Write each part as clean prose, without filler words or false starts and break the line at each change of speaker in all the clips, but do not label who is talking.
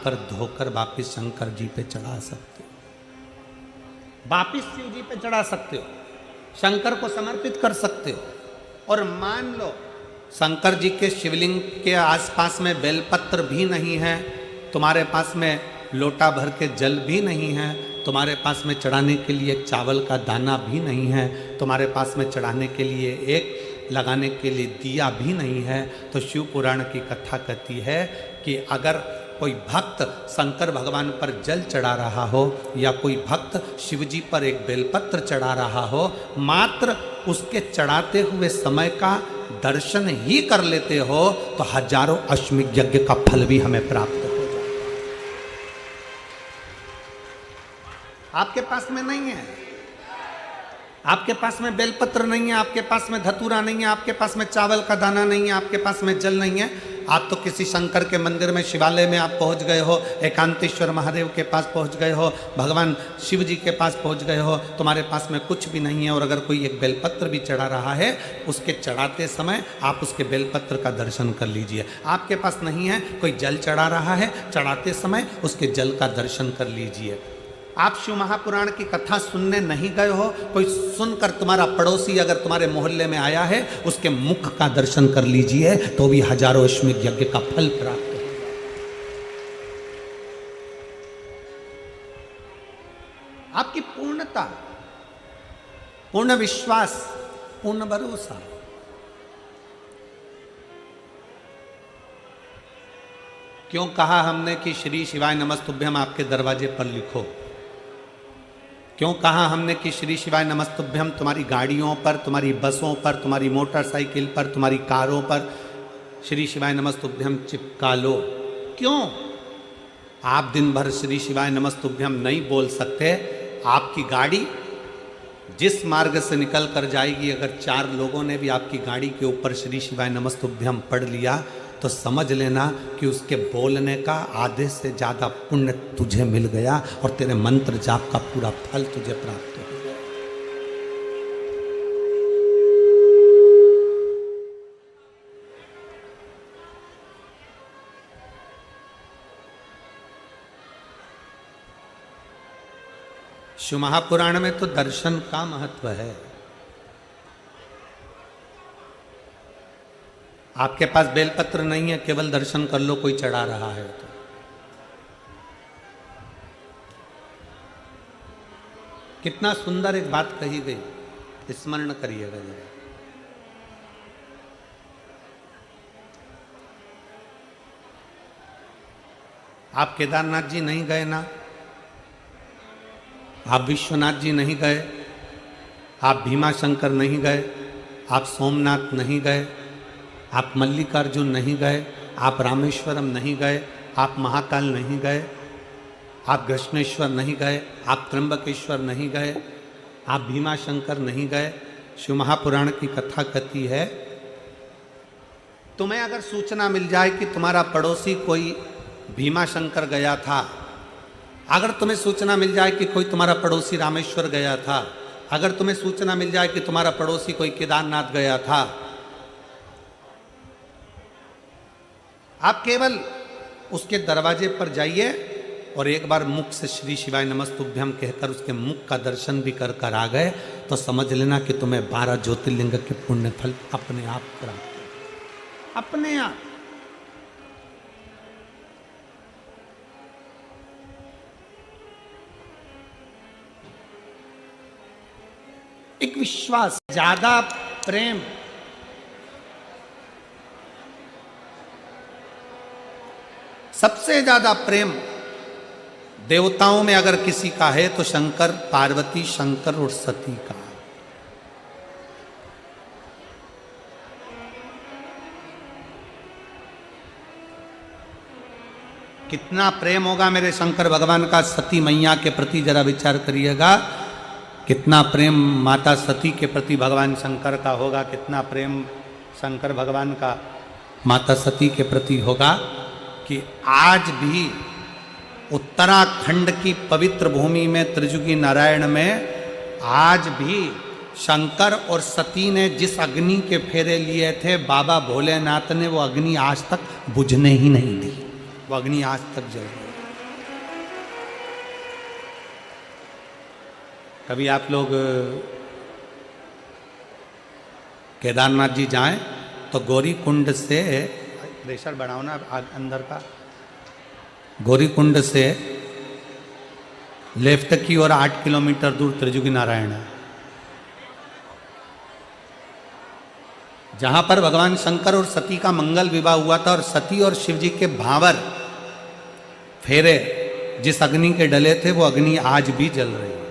कर धोकर वापिस शंकर जी पे चढ़ा सकते हो, वापिस शिव जी पे चढ़ा सकते हो, शंकर को समर्पित कर सकते हो। और मान लो शंकर जी के शिवलिंग के आसपास में बेलपत्र भी नहीं है, तुम्हारे पास में लोटा भर के जल भी नहीं है, तुम्हारे पास में चढ़ाने के लिए एक चावल का दाना भी नहीं है, तुम्हारे पास में चढ़ाने के लिए एक लगाने के लिए दिया भी नहीं है, तो शिव पुराण की कथा कहती है कि अगर कोई भक्त शंकर भगवान पर जल चढ़ा रहा हो या कोई भक्त शिव जी पर एक बेलपत्र चढ़ा रहा हो, मात्र उसके चढ़ाते हुए समय का दर्शन ही कर लेते हो तो हजारों अश्वमेध यज्ञ का फल भी हमें प्राप्त हो जाए। आपके पास में नहीं है, आपके पास में बेलपत्र नहीं है, आपके पास में धतूरा नहीं है, आपके पास में चावल का दाना नहीं है, आपके पास में जल नहीं है, आप तो किसी शंकर के मंदिर में शिवालय में आप पहुंच गए हो, एकांतेश्वर महादेव के पास पहुंच गए हो, भगवान शिव जी के पास पहुंच गए हो, तुम्हारे पास में कुछ भी नहीं है। और अगर कोई एक बेलपत्र भी चढ़ा रहा है, उसके चढ़ाते समय आप उसके बेलपत्र का दर्शन कर लीजिए। आपके पास नहीं है, कोई जल चढ़ा रहा है, चढ़ाते समय उसके जल का दर्शन कर लीजिए। आप शिव महापुराण की कथा सुनने नहीं गए हो, कोई सुनकर तुम्हारा पड़ोसी अगर तुम्हारे मोहल्ले में आया है, उसके मुख का दर्शन कर लीजिए तो भी हजारों अश्वमेध यज्ञ का फल प्राप्त हो। आपकी पूर्णता, पूर्ण विश्वास, पूर्ण भरोसा। क्यों कहा हमने कि श्री शिवाय नमस्तुभ्यम आपके दरवाजे पर लिखो? क्यों कहा हमने कि श्री शिवाय नमस्तुभ्यम तुम्हारी गाड़ियों पर, तुम्हारी बसों पर, तुम्हारी मोटरसाइकिल पर, तुम्हारी कारों पर श्री शिवाय नमस्तुभ्यम चिपका लो? क्यों? आप दिन भर श्री शिवाय नमस्तुभ्यम नहीं बोल सकते, आपकी गाड़ी जिस मार्ग से निकल कर जाएगी, अगर 4 लोगों ने भी आपकी गाड़ी के ऊपर श्री शिवाय नमस्तुभ्यम पढ़ लिया तो समझ लेना कि उसके बोलने का आधे से ज़्यादा पुण्य तुझे मिल गया और तेरे मंत्र जाप का पूरा फल तुझे प्राप्त हो गया। शिव महापुराण में तो दर्शन का महत्व है। आपके पास बेलपत्र नहीं है, केवल दर्शन कर लो, कोई चढ़ा रहा है तो। कितना सुंदर एक बात कही गई, स्मरण करिएगा जरा। आप केदारनाथ जी नहीं गए ना, आप विश्वनाथ जी नहीं गए, आप भीमाशंकर नहीं गए, आप सोमनाथ नहीं गए, आप मल्लिकार्जुन नहीं गए, आप रामेश्वरम नहीं गए, आप महाकाल नहीं गए, आप घृष्णेश्वर नहीं गए, आप त्र्यंबकेश्वर नहीं गए, आप भीमाशंकर नहीं गए। शिव महापुराण की कथा कहती है, तुम्हें अगर सूचना मिल जाए कि तुम्हारा पड़ोसी कोई भीमाशंकर गया था, अगर तुम्हें सूचना मिल जाए कि कोई तुम्हारा पड़ोसी रामेश्वर गया था, अगर तुम्हें सूचना मिल जाए कि तुम्हारा पड़ोसी कोई केदारनाथ गया था, आप केवल उसके दरवाजे पर जाइए और एक बार मुख से श्री शिवाय नमस्तुभ्यम कहकर उसके मुख का दर्शन भी कर कर आ गए तो समझ लेना कि तुम्हें 12 ज्योतिर्लिंग के पुण्य फल अपने आप प्राप्त हो, अपने आप। एक विश्वास, ज्यादा प्रेम, सबसे ज्यादा प्रेम देवताओं में अगर किसी का है तो शंकर पार्वती, शंकर और सती का। कितना प्रेम होगा मेरे शंकर भगवान का सती मैया के प्रति, जरा विचार करिएगा। कितना प्रेम माता सती के प्रति भगवान शंकर का होगा, कितना प्रेम शंकर भगवान का माता सती के प्रति होगा कि आज भी उत्तराखंड की पवित्र भूमि में त्रिजुगी नारायण में आज भी शंकर और सती ने जिस अग्नि के फेरे लिए थे, बाबा भोलेनाथ ने वो अग्नि आज तक बुझने ही नहीं दी, वो अग्नि आज तक जल रही है। कभी आप लोग केदारनाथ जी जाएं तो गौरी कुंड से, प्रेशर बढ़ाओ ना अंदर का, गौरी कुंड से लेफ्ट की ओर 8 किलोमीटर दूर त्रिजुगी नारायण है, जहां पर भगवान शंकर और सती का मंगल विवाह हुआ था और सती और शिव जी के भावर फेरे जिस अग्नि के डले थे वो अग्नि आज भी जल रही है,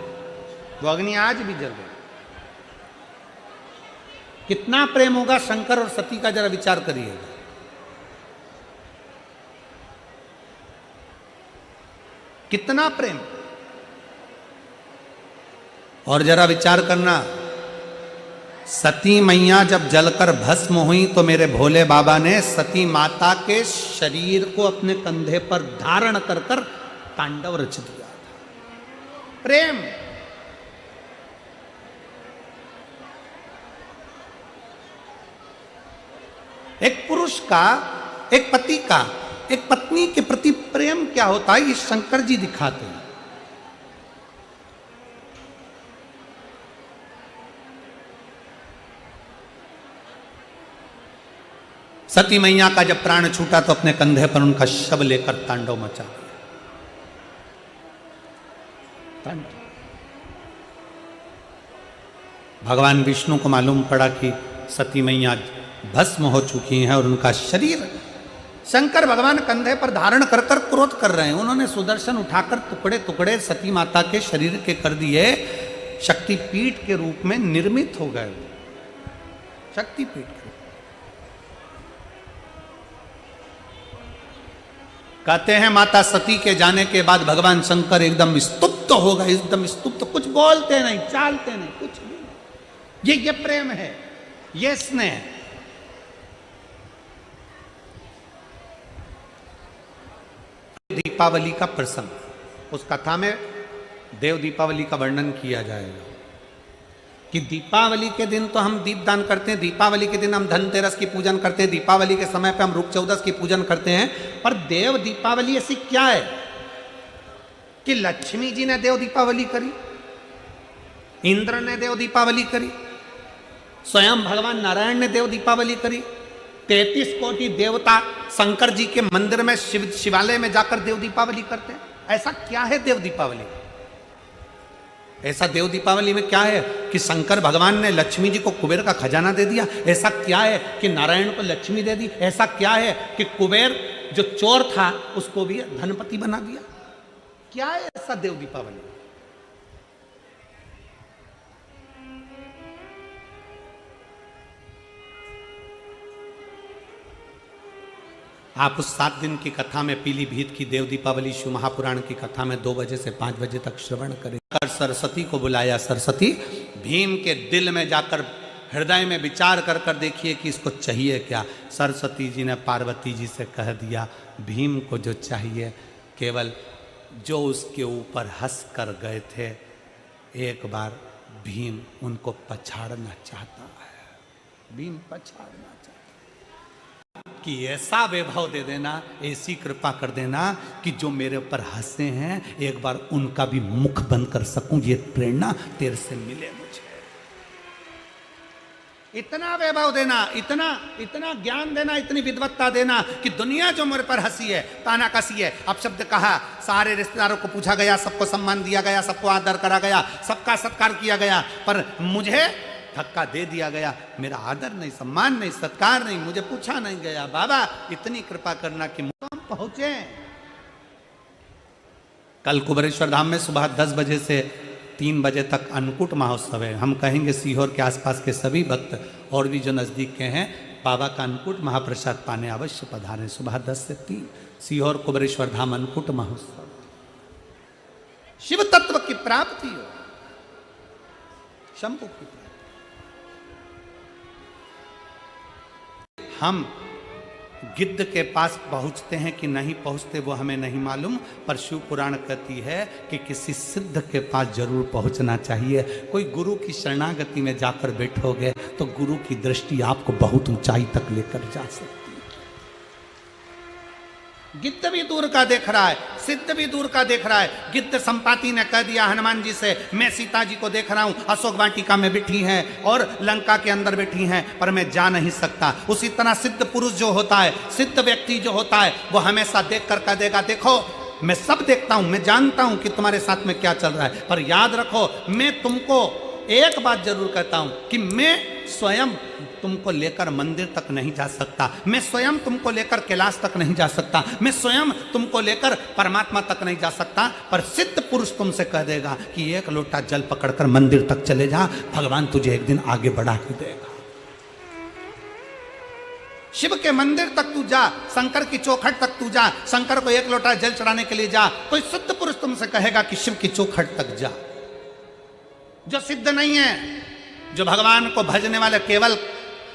वो अग्नि आज भी जल रही है। कितना प्रेम होगा शंकर और सती का, जरा विचार करिएगा। कितना प्रेम। और जरा विचार करना, सती मैया जब जलकर भस्म हुई तो मेरे भोले बाबा ने सती माता के शरीर को अपने कंधे पर धारण कर कर तांडव रच दिया था। प्रेम। एक पुरुष का, एक पति का एक पत्नी के प्रति प्रेम क्या होता है, ये शंकर जी दिखाते हैं। सती मैया का जब प्राण छूटा तो अपने कंधे पर उनका शव लेकर तांडव मचा दिया। भगवान विष्णु को मालूम पड़ा कि सती मैया भस्म हो चुकी हैं और उनका शरीर शंकर भगवान कंधे पर धारण कर कर क्रोध कर रहे हैं। उन्होंने सुदर्शन उठाकर टुकड़े टुकड़े सती माता के शरीर के कर दिए, शक्तिपीठ के रूप में निर्मित हो गए। शक्तिपीठ के कहते हैं माता सती के जाने के बाद भगवान शंकर एकदम स्तुप्त हो गए, एकदम स्तुप्त, कुछ बोलते नहीं, चालते नहीं, कुछ भी नहीं। ये प्रेम है, ये स्नेह। दीपावली का प्रसंग, उस कथा में देव दीपावली का वर्णन किया जाएगा कि दीपावली के दिन तो हम दीपदान करते हैं, दीपावली के दिन हम धनतेरस की पूजन करते हैं, दीपावली के समय पे हम रूप चौदस की पूजन करते हैं। पर देव दीपावली ऐसी क्या है कि लक्ष्मी जी ने देव दीपावली करी, इंद्र ने देव दीपावली करी, स्वयं भगवान नारायण ने देव दीपावली करी, 33 कोटि देवता शंकर जी के मंदिर में शिवालय में जाकर देव दीपावली करते हैं। ऐसा क्या है देव दीपावली? ऐसा देव दीपावली में क्या है कि शंकर भगवान ने लक्ष्मी जी को कुबेर का खजाना दे दिया? ऐसा क्या है कि नारायण को लक्ष्मी दे दी? ऐसा क्या है कि कुबेर जो चोर था उसको भी धनपति बना दिया? क्या है ऐसा देव दीपावली? आप उस 7 दिन की कथा में पीलीभीत की देव दीपावली शिव महापुराण की कथा में 2 बजे से 5 बजे तक श्रवण करें। सरस्वती को बुलाया। सरस्वती भीम के दिल में जाकर हृदय में विचार कर कर देखिए कि इसको चाहिए क्या। सरस्वती जी ने पार्वती जी से कह दिया भीम को जो चाहिए केवल जो उसके ऊपर हंस कर गए थे, एक बार भीम उनको पछाड़ना चाहता है। भीम पछाड़ना कि ऐसा वैभव दे देना, ऐसी कृपा कर देना कि जो मेरे ऊपर हंसे हैं एक बार उनका भी मुख बंद कर सकूं। ये प्रेरणा तेरे से मिले मुझे। इतना वैभव देना, इतना ज्ञान देना, इतनी विद्वत्ता देना कि दुनिया जो मेरे पर हंसी है, तानाकसी है। अब शब्द कहा, सारे रिश्तेदारों को पूछा गया, सबको सम्मान दिया गया, सबको आदर करा गया, सबका सत्कार किया गया, पर मुझे धक्का दे दिया गया। मेरा आदर नहीं, सम्मान नहीं, सत्कार नहीं, मुझे पूछा नहीं गया। बाबा इतनी कृपा करना कि हम पहुंचे। कल कुबेरेश्वर धाम में सुबह 10 बजे से 3 बजे तक अन्नकूट महोत्सव है। हम कहेंगे सीहोर के आसपास के सभी भक्त और भी जो नजदीक के हैं बाबा का अन्नकूट महाप्रसाद पाने अवश्य पधारें। सुबह 10 से 3 सीहोर कुबेरेश्वर धाम अन्नकूट महोत्सव। शिव तत्व की प्राप्ति हो, शंभु की प्राप्ति। हम गिद्ध के पास पहुंचते हैं कि नहीं पहुंचते वो हमें नहीं मालूम, पर शिव पुराण कहती है कि किसी सिद्ध के पास जरूर पहुंचना चाहिए। कोई गुरु की शरणागति में जाकर बैठोगे तो गुरु की दृष्टि आपको बहुत ऊंचाई तक लेकर जा सकती है। गिद्ध भी दूर का देख रहा है, सिद्ध भी दूर का देख रहा है। गिद्ध संपाति ने कह दिया हनुमान जी से, मैं सीता जी को देख रहा हूं, अशोक वाटिका में बैठी हैं और लंका के अंदर बैठी हैं, पर मैं जा नहीं सकता। उसी तरह सिद्ध पुरुष जो होता है, सिद्ध व्यक्ति जो होता है, वो हमेशा देख कर कह देगा, देखो मैं सब देखता हूं, मैं जानता हूं कि तुम्हारे साथ में क्या चल रहा है, पर याद रखो मैं तुमको एक बात जरूर कहता हूं कि मैं स्वयं तुमको लेकर मंदिर तक नहीं जा सकता, मैं स्वयं तुमको लेकर कैलाश तक नहीं जा सकता, मैं स्वयं तुमको लेकर परमात्मा तक नहीं जा सकता, पर सिद्ध पुरुष तुमसे कह देगा कि एक लोटा जल पकड़कर मंदिर तक चले जा, भगवान तुझे एक दिन आगे बढ़ा के देगा। शिव के मंदिर तक तू जा, शंकर की चौखट तक तू जा, शंकर को एक लोटा जल चढ़ाने के लिए जा, कोई सिद्ध पुरुष तुमसे कहेगा कि शिव की चौखट तक जा। जो सिद्ध नहीं है, जो भगवान को भजने वाले, केवल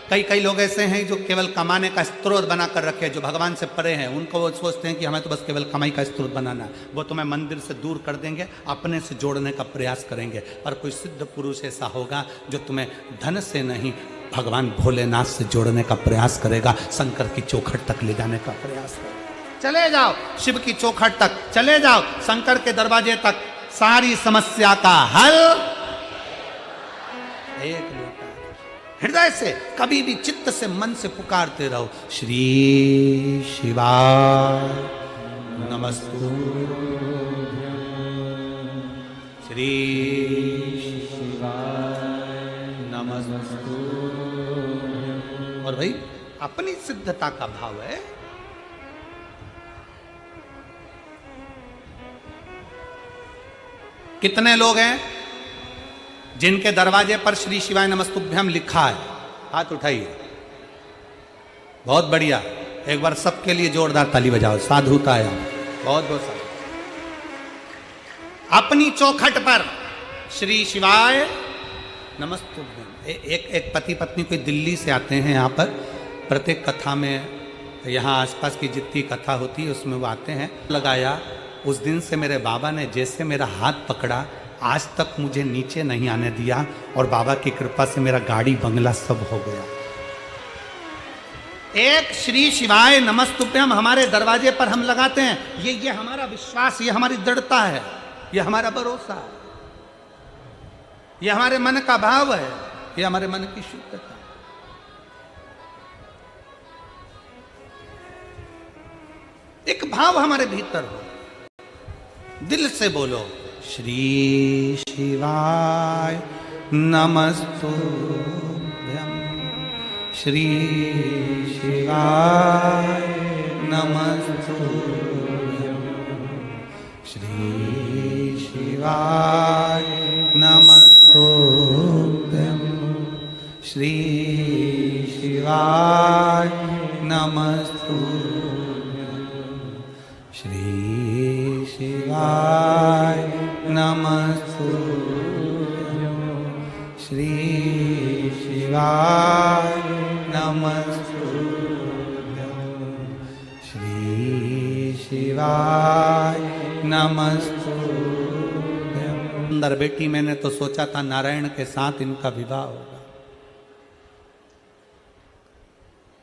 कई लोग ऐसे हैं जो केवल कमाने का स्रोत बनाकर रखे, जो भगवान से परे हैं, उनको वो सोचते हैं कि हमें तो बस केवल कमाई का स्रोत बनाना है, वो तुम्हें मंदिर से दूर कर देंगे, अपने से जोड़ने का प्रयास करेंगे। पर कोई सिद्ध पुरुष ऐसा होगा जो तुम्हें धन से नहीं, भगवान भोलेनाथ से जोड़ने का प्रयास करेगा, शंकर की चौखट तक ले जाने का प्रयास करेगा। चले जाओ शिव की चौखट तक, चले जाओ शंकर के दरवाजे तक, सारी समस्या का हल एक लोटा। हृदय से कभी भी चित्त से मन से पुकारते रहो, श्री शिवाय नमस्तुभ्यं, श्री शिवाय नमस्तुभ्यं। और भाई अपनी सिद्धता का भाव है। कितने लोग हैं जिनके दरवाजे पर श्री शिवाय नमस्तुभ्यम लिखा है? हाथ उठाइए। बहुत बढ़िया, एक बार सबके लिए जोरदार ताली बजाओ, साधुता है। बहुत बहुत साधु। अपनी चौखट पर श्री शिवाय नमस्तुभ्यम। एक पति पत्नी कोई दिल्ली से आते हैं यहाँ पर, प्रत्येक कथा में, यहाँ आसपास की जितनी कथा होती है उसमें वो आते हैं। लगाया उस दिन से मेरे बाबा ने जैसे मेरा हाथ पकड़ा, आज तक मुझे नीचे नहीं आने दिया, और बाबा की कृपा से मेरा गाड़ी बंगला सब हो गया। एक श्री शिवाय नमस्तुभ्यम हमारे दरवाजे पर हम लगाते हैं, ये हमारा विश्वास, ये हमारी दृढ़ता है, ये हमारा भरोसा है, ये हमारे मन का भाव है, ये हमारे मन की शुद्धता। एक भाव हमारे भीतर हो, दिल से बोलो, श्री शिवाय नमस्तुभ्यं, श्री शिवाय नमस्तुभ्यं, श्री शिवाय नमस्तुभ्यं, श्री शिवाय नमस्तुभ्यं, श्री शिवाय नमस्तुभ्यं, श्री शिवाय नमस्तुभ्यं, श्री शिवाय नमस्तुभ्यं। अंदर बेटी, मैंने तो सोचा था नारायण के साथ इनका विवाह होगा,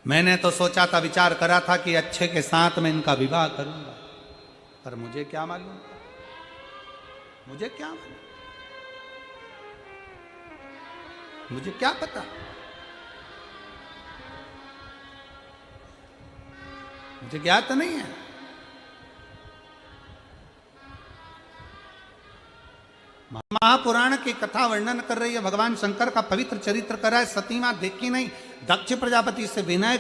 मैंने तो सोचा था, विचार करा था कि अच्छे के साथ मैं इनका विवाह करूंगा, पर मुझे क्या मालूम, मुझे क्या मालूम, मुझे क्या पता। मुझे ज्ञात नहीं है। महापुराण की कथा वर्णन कर रही है, भगवान शंकर का पवित्र चरित्र करा है, सती मां देखी नहीं, दक्ष प्रजापति से विनय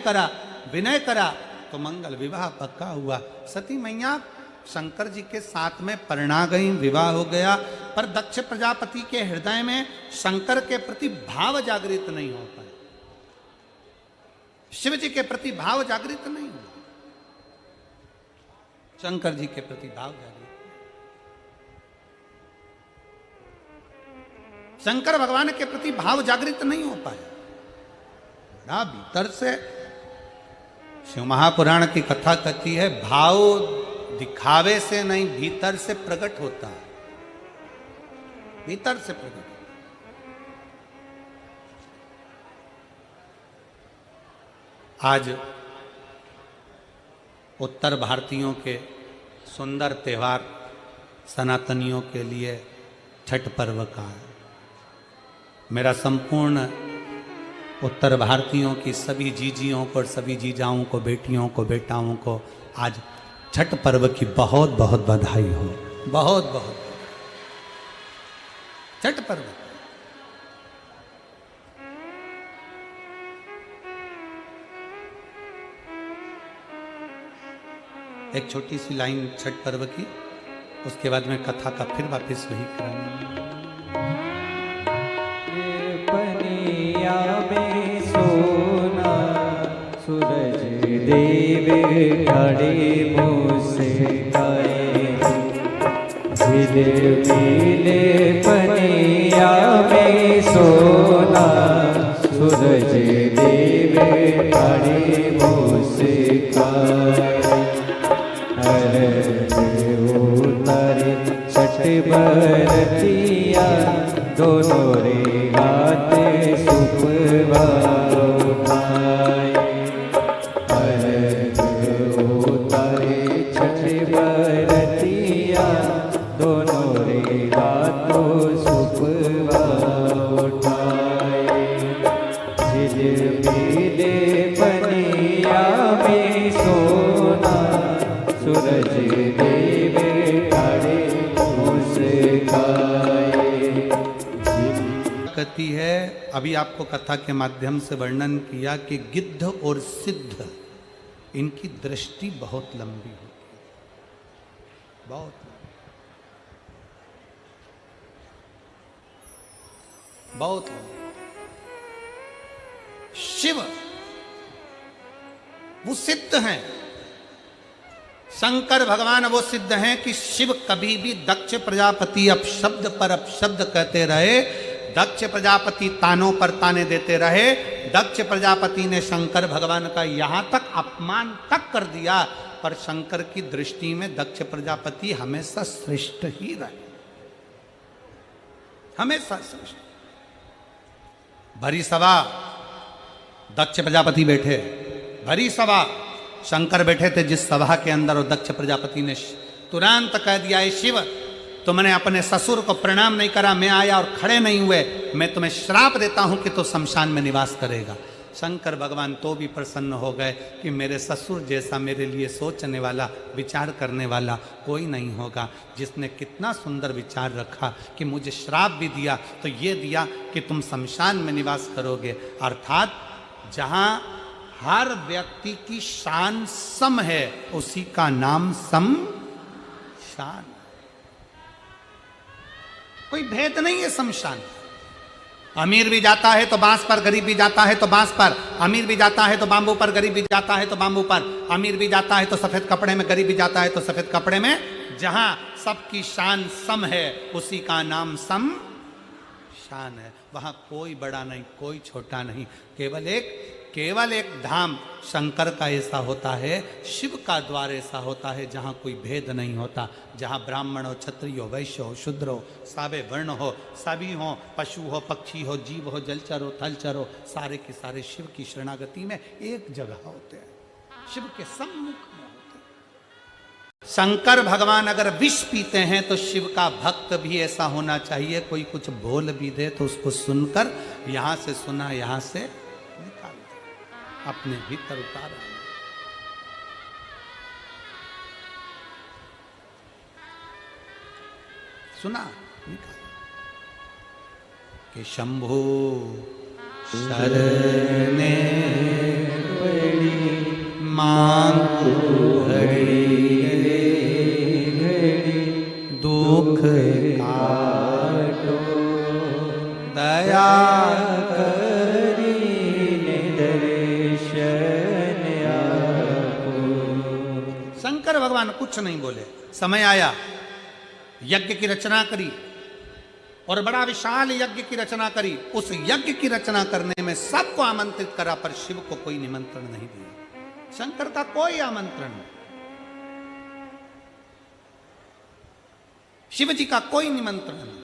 करा तो मंगल विवाह पक्का हुआ। सती मैया शंकर जी के साथ में परिणा गई, विवाह हो गया, पर दक्ष प्रजापति के हृदय में शंकर के प्रति भाव जागृत नहीं हो पाए, शिव जी के प्रति भाव जागृत नहीं हुआ, शंकर जी के प्रति भाव जागृत, शंकर भगवान के प्रति भाव जागृत नहीं हो पाया। बड़ा भीतर से शिव महापुराण की कथा कहती है, भाव दिखावे से नहीं भीतर से प्रकट होता है, भीतर से प्रकट होता है। आज उत्तर भारतीयों के सुंदर त्यौहार सनातनियों के लिए छठ पर्व का है। मेरा संपूर्ण उत्तर भारतीयों की सभी जीजियों को और सभी जीजाओं को, बेटियों को, बेटाओं को आज छठ पर्व की बहुत बहुत बधाई हो। बहुत बहुत छठ पर्व। एक छोटी सी लाइन छठ पर्व की, उसके बाद में कथा का फिर वापस वही कराऊंगा।
पनिया में सोना सूरज देव खड़े मुस्काए, झिलमिले पनिया में सोना सूरज देव खड़े मुस्काए। छठ बरतिया दोनों रे हाथ सुपवा उठाए, उतारे छठ बरतिया दोनों रे हाथों सुपवा उठाए। झिलमिले पनिया में सोना सूरज देव खड़े
कहती है, अभी आपको कथा के माध्यम से वर्णन किया कि गिद्ध और सिद्ध इनकी दृष्टि बहुत लंबी होती है, बहुत। बहुत शिव वो सिद्ध हैं, शंकर भगवान वो सिद्ध हैं कि शिव कभी भी दक्ष प्रजापति अपशब्द पर अपशब्द कहते रहे, दक्ष प्रजापति तानों पर ताने देते रहे, दक्ष प्रजापति ने शंकर भगवान का यहां तक अपमान तक कर दिया, पर शंकर की दृष्टि में दक्ष प्रजापति हमेशा श्रेष्ठ ही रहे, हमेशा श्रेष्ठ। भरी सभा दक्ष प्रजापति बैठे, भरी सभा शंकर बैठे थे जिस सभा के अंदर, और दक्ष प्रजापति ने तुरंत कह दिया, शिव तुमने अपने ससुर को प्रणाम नहीं करा, मैं आया और खड़े नहीं हुए, मैं तुम्हें श्राप देता हूं कि तो शमशान में निवास करेगा। शंकर भगवान तो भी प्रसन्न हो गए कि मेरे ससुर जैसा मेरे लिए सोचने वाला, विचार करने वाला कोई नहीं होगा, जिसने कितना सुंदर विचार रखा कि मुझे श्राप भी दिया तो ये दिया कि तुम शमशान में निवास करोगे। अर्थात जहां हर व्यक्ति की शान सम है, उसी का नाम सम शान। कोई भेद नहीं है शमशान। अमीर भी जाता है तो बांस पर, गरीब भी जाता है तो बांस पर, अमीर भी जाता है तो बांबू पर, गरीब भी जाता है तो बांबू पर, अमीर भी जाता है तो सफेद कपड़े में, गरीब भी जाता है तो सफेद कपड़े में। जहां सबकी शान सम है, उसी का नाम सम शान है। वहां कोई बड़ा नहीं, कोई छोटा नहीं, केवल एक धाम शंकर का ऐसा होता है, शिव का द्वार ऐसा होता है जहाँ कोई भेद नहीं होता, जहाँ ब्राह्मण हो, क्षत्रिय हो, वैश्य हो, शूद्र हो, साबे वर्ण हो, सभी हो, पशु हो, पक्षी हो, जीव हो, जलचर हो, थलचर हो, सारे के सारे शिव की शरणागति में एक जगह होते हैं, शिव के सम्मुख में होते हैं। शंकर भगवान अगर विष पीते हैं तो शिव का भक्त भी ऐसा होना चाहिए, कोई कुछ बोल भी दे तो उसको सुनकर, यहां से सुना यहां से अपने भीतर उतारा। सुना कि शंभु शरणे मांगू घड़ी दुख काटो दया शंकर भगवान कुछ नहीं बोले। समय आया, यज्ञ की रचना करी और बड़ा विशाल यज्ञ की रचना करी। उस यज्ञ की रचना करने में सबको आमंत्रित करा, पर शिव को कोई निमंत्रण नहीं दिया। शंकर का कोई आमंत्रण नहीं, शिव जी का कोई निमंत्रण नहीं।